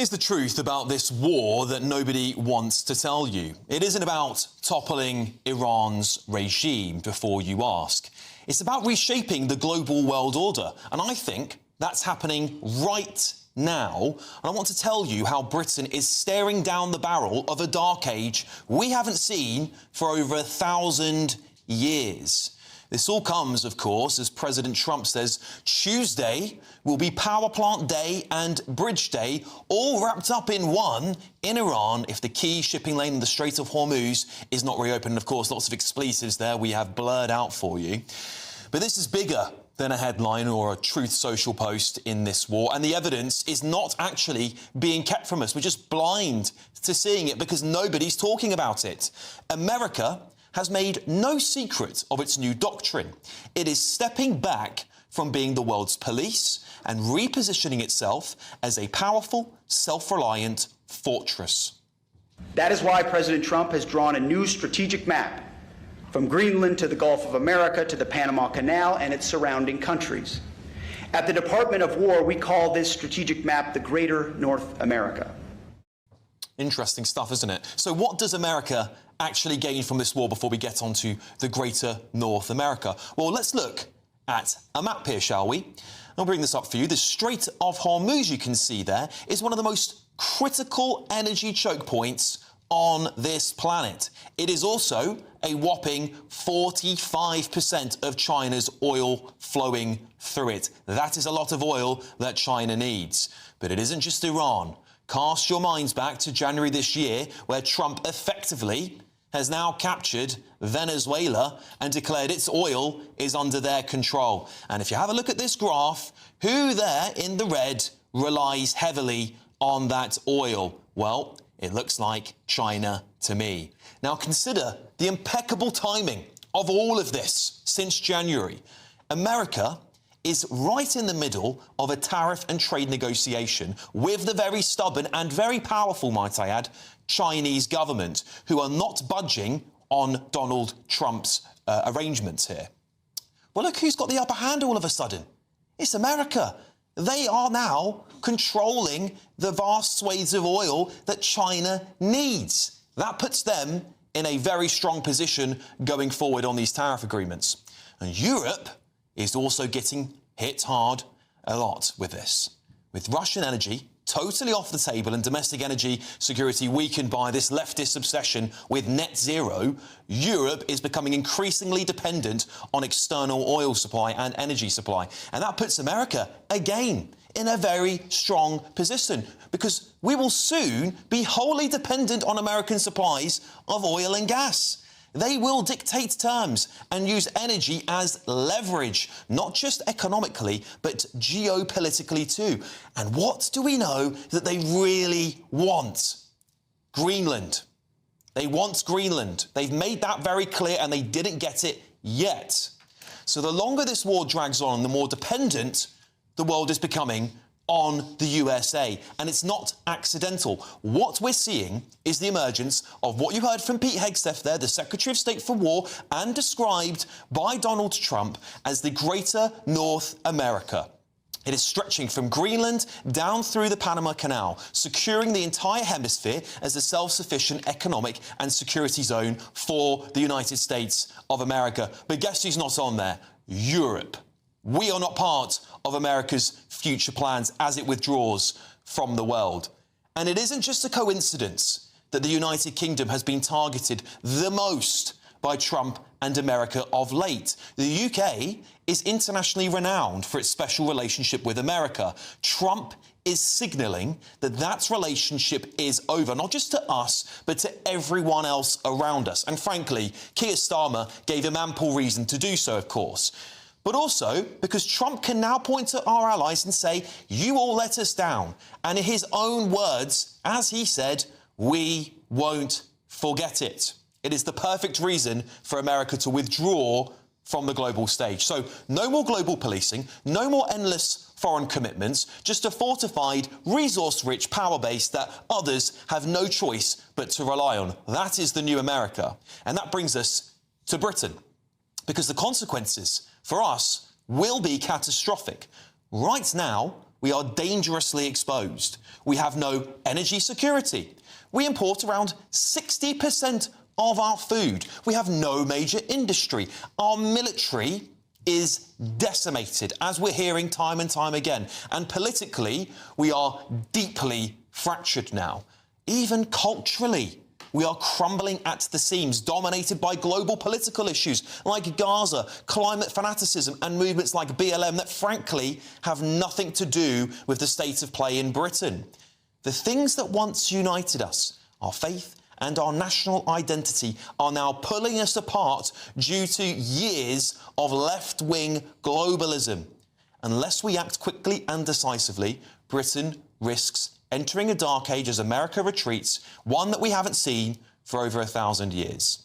Here's the truth about this war that nobody wants to tell you. It isn't about toppling Iran's regime before you ask. It's about reshaping the global world order. And I think that's happening right now. And I want to tell you how Britain is staring down the barrel of a dark age we haven't seen for over 1,000 years. This all comes, of course, as President Trump says Tuesday will be Power Plant Day and Bridge Day, all wrapped up in one in Iran if the key shipping lane in the Strait of Hormuz is not reopened. And, of course, lots of expletives there we have blurred out for you. But this is bigger than a headline or a Truth Social post in this war, and the evidence is not actually being kept from us. We're just blind to seeing it because nobody's talking about it. America has made no secret of its new doctrine. It is stepping back from being the world's police and repositioning itself as a powerful, self-reliant fortress. That is why President Trump has drawn a new strategic map from Greenland to the Gulf of America to the Panama Canal and its surrounding countries. At the Department of War, we call this strategic map the Greater North America. Interesting stuff, isn't it? So what does America actually gain from this war before we get on to the Greater North America? Well, let's look at a map here, shall we? I'll bring this up for you. The Strait of Hormuz, you can see there, is one of the most critical energy choke points on this planet. It is also a whopping 45% of China's oil flowing through it. That is a lot of oil that China needs. But it isn't just Iran. Cast your minds back to January this year, where Trump effectively has now captured Venezuela and declared its oil is under their control. And if you have a look at this graph, who there in the red relies heavily on that oil? Well, it looks like China to me. Now consider the impeccable timing of all of this since January. America is right in the middle of a tariff and trade negotiation with the very stubborn and very powerful, might I add, Chinese government, who are not budging on Donald Trump's arrangements here. Well, look who's got the upper hand all of a sudden. It's America. They are now controlling the vast swathes of oil that China needs. That puts them in a very strong position going forward on these tariff agreements. And Europe is also getting hit hard a lot with this. With Russian energy totally off the table and domestic energy security weakened by this leftist obsession with net zero, Europe is becoming increasingly dependent on external oil supply and energy supply. And that puts America, again, in a very strong position because we will soon be wholly dependent on American supplies of oil and gas. They will dictate terms and use energy as leverage, not just economically, but geopolitically too. And what do we know that they really want? Greenland. They want Greenland. They've made that very clear and they didn't get it yet. So the longer this war drags on, the more dependent the world is becoming on the USA. And it's not accidental. What we're seeing is the emergence of what you heard from Pete Hegseth there, the Secretary of State for War, and described by Donald Trump as the Greater North America. It is stretching from Greenland down through the Panama Canal, securing the entire hemisphere as a self-sufficient economic and security zone for the United States of America. But guess who's not on there? Europe. We are not part of America's future plans as it withdraws from the world. And it isn't just a coincidence that the United Kingdom has been targeted the most by Trump and America of late. The UK is internationally renowned for its special relationship with America. Trump is signalling that that relationship is over, not just to us, but to everyone else around us. And frankly, Keir Starmer gave him ample reason to do so, of course. But also because Trump can now point to our allies and say, you all let us down. And in his own words, as he said, we won't forget it. It is the perfect reason for America to withdraw from the global stage. So no more global policing, no more endless foreign commitments, just a fortified, resource-rich power base that others have no choice but to rely on. That is the new America. And that brings us to Britain, because the consequences for us will be catastrophic. Right now, We are dangerously exposed. We have no energy security. We import around 60% of our food. We have no major industry. Our military is decimated, as we're hearing time and time again. And politically, we are deeply fractured now. Even culturally, we are crumbling at the seams, dominated by global political issues like Gaza, climate fanaticism and movements like BLM that frankly have nothing to do with the state of play in Britain. The things that once united us, our faith and our national identity, are now pulling us apart due to years of left-wing globalism. Unless we act quickly and decisively, Britain risks entering a dark age as America retreats, one that we haven't seen for over 1,000 years.